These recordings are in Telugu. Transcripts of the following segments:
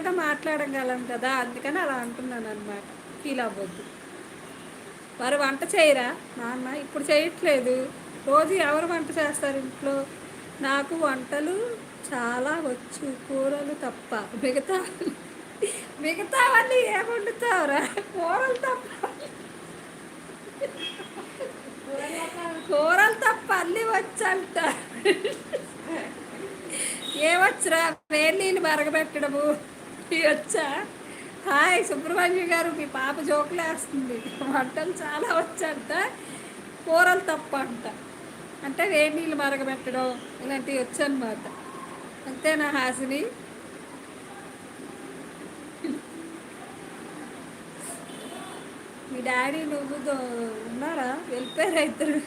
సరదాగా మాట్లాడగలం కదా, అందుకని అలా అంటున్నాను అనమాట. ఫీల్ అవ్వద్దు. వారు వంట చేయరా నాన్న? ఇప్పుడు చేయట్లేదు. రోజు ఎవరు వంట చేస్తారు ఇంట్లో? నాకు వంటలు చాలా వచ్చు, కూరలు తప్ప. మిగతావన్నీ ఏం వండుతావురా? కూరలు తప్ప. కూరలు తప్ప అన్నీ వచ్చంట. ఏమొచ్చురా? వేడి నీళ్ళు మరగబెట్టడము ఇవి వచ్చా? హాయ్ సుబ్రహ్మణ్యం గారు, మీ పాప జోకులు వేస్తుంది. వంటలు చాలా వచ్చంట, కూరలు తప్ప అంట. అంటే వేడి నీళ్ళు మరగబెట్టడం ఇలాంటివి వచ్చనమాట. అంతేనా హాసిని? మీ డాడీ నువ్వు ఉన్నారా? వెళ్ళిపోయారా ఇద్దరు?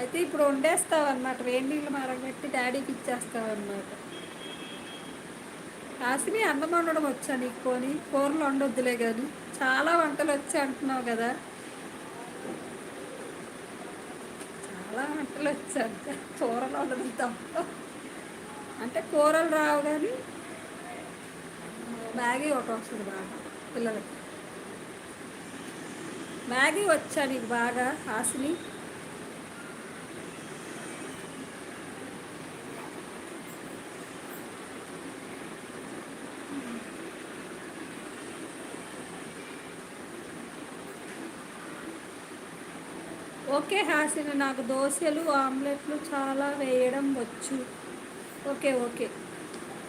అయితే ఇప్పుడు వండేస్తావు అనమాట, వేడి నీళ్ళు మరగబెట్టి డాడీకి ఇచ్చేస్తావు అనమాట. హాసిని, అన్నం వండడం వచ్చా నీకు? పోనీ కూరలు వండొద్దులే కానీ చాలా వంటలు వచ్చి అంటున్నావు కదా. చాలా వంటలు వచ్చాక కూరలు వండడం తప్ప. అంటే కూరలు రావు కానీ మ్యాగీ ఒకటి వస్తుంది బాగా పిల్లలకి. మ్యాగీ వచ్చా నీకు బాగా హాసిని? ఓకే హాసిని, నాకు దోశలు ఆమ్లెట్లు చాలా వేయడం వచ్చు. Okay okay.